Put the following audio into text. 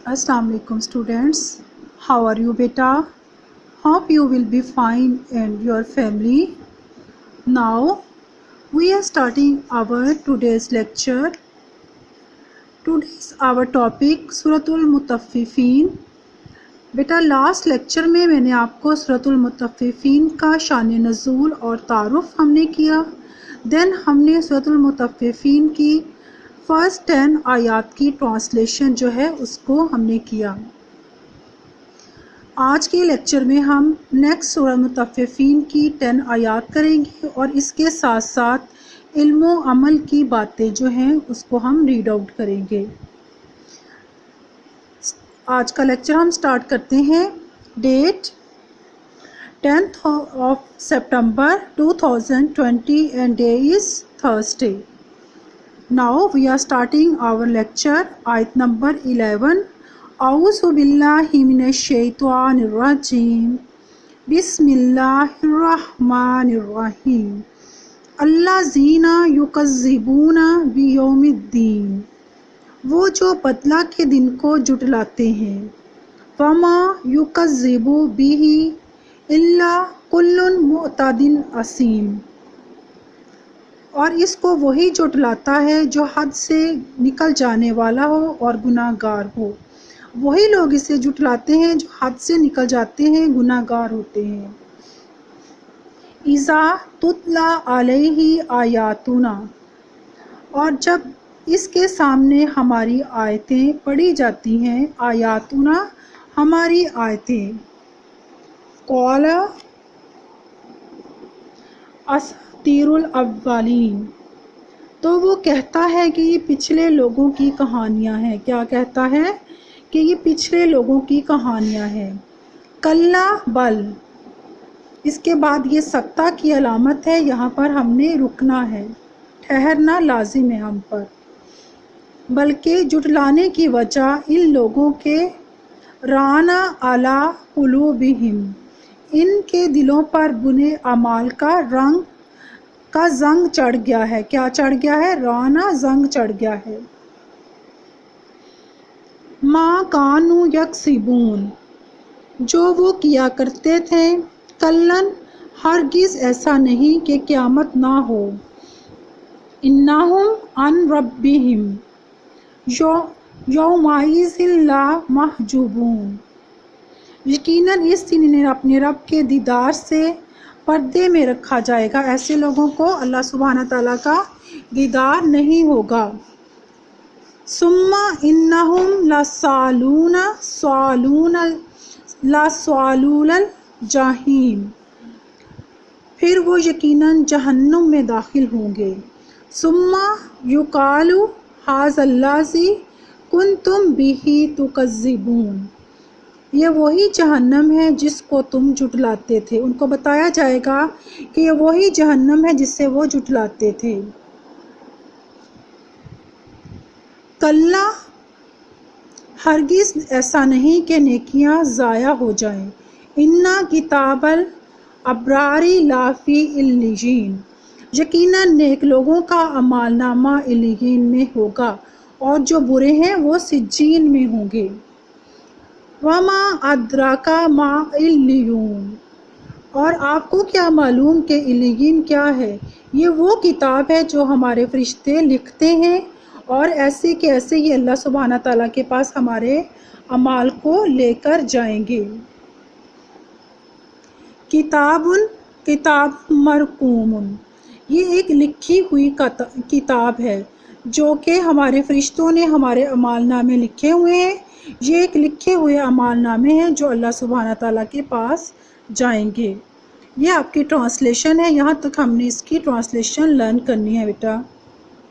Assalamu alaikum students. How are you beta? Hope you will be fine and your family. Now we are starting our today's lecture. Today's our topic सूरतुल मुतफ़्फ़िफ़ीन. बेटा last lecture में मैंने आपको सूरतुल मुतफ़्फ़िफ़ीन का शान नज़ूल और तारुफ़ हमने किया. देन हमने सूरतुल मुतफ़्फ़िफ़ीन की फर्स्ट 10 आयात की ट्रांसलेशन जो है उसको हमने किया. आज के लेक्चर में हम नेक्स्ट सूरह मुतफ़्फ़िफ़ीन की 10 आयात करेंगे और इसके साथ साथ इल्म व अमल की बातें जो हैं उसको हम रीड आउट करेंगे. आज का लेक्चर हम स्टार्ट करते हैं. Date 10th of September 2020 and day is Thursday. Now we are starting our lecture. Ayat number 11. A'udhu billahi minash shaitanir rajim. Bismillahir rahmanir rahim. Allazina yukazzibuna biyawmiddin. वो जो बदला के दिन को जुटलाते हैं. वमा युकज़्ज़िबु बिही इल्ला कुल्लुन मुअतदिन असीम. और इसको वही जुटलाता है जो हद से निकल जाने वाला हो और गुनाहगार हो. वही लोग इसे जुटलाते हैं जो हद से निकल जाते हैं, गुनाहगार होते हैं. इज़ा तुतला अलैहि आयातुना. और जब इसके सामने हमारी आयतें पढ़ी जाती हैं. आयातुना हमारी आयतें. क़ाला असातीरुल अव्वलीन. तो वो कहता है कि ये पिछले लोगों की कहानियाँ हैं. क्या कहता है कि ये पिछले लोगों की कहानियाँ हैं. कल्ला बल. इसके बाद ये सख्ता की अलामत है. यहाँ पर हमने रुकना है, ठहरना लाजिम है हम पर. बल्कि जुटलाने की वजह इन लोगों के राना अला कुलूबिहिम. इनके दिलों पर बुने अमाल का जंग चढ़ गया है. क्या चढ़ गया है? राना जंग चढ़ गया है. मा कानू यक्सिबून. जो वो किया करते थे. कल्लन हरगिज ऐसा नहीं कि क़यामत ना हो. इन्नहुम अन रब्बिहिम यौमाइज़िन ला महजूबून. यकीनन इस दिन इन्हें अपने रब के दीदार से पर्दे में रखा जाएगा. ऐसे लोगों को अल्लाह सुब्हाना ताला का दीदार नहीं होगा. सुम्मा इन्नहुम लसालूल जाहीम. फिर वो यकीनन जहन्नुम में दाखिल होंगे. सुम्मा युकालु हाज़ल्लाज़ी कुन्तुम बिही तुकज़्ज़िबून. ये वही जहन्नम है जिसको तुम जुटलाते थे. उनको बताया जाएगा कि ये वही जहन्नम है जिससे वो जुटलाते थे. कल्ला हरगिज़ ऐसा नहीं कि नेकियां ज़ाया हो जाएं. इन्ना किताबल अब्रारी लाफ़ी इल्लियीन. यकीनन नेक लोगों का अमालनामा इल्लियीन में होगा और जो बुरे हैं वो सिज्जीन में होंगे. वमा अद्राका मा इल्लियून. और आपको क्या मालूम कि इल्लियीन क्या है? ये वो किताब है जो हमारे फरिश्ते लिखते हैं और ऐसे के ऐसे ये अल्लाह सुब्हाना ताला के पास हमारे अमाल को लेकर जाएंगे. किताब मरकूमुन. ये एक लिखी हुई किताब है जो कि हमारे फरिश्तों ने हमारे अमालनामे लिखे हुए हैं. ये एक लिखे हुए अमालनामे हैं जो अल्लाह सुब्हाना ताला के पास जाएंगे. ये आपकी ट्रांसलेशन है. यहाँ तक हमने इसकी ट्रांसलेशन लर्न करनी है बेटा.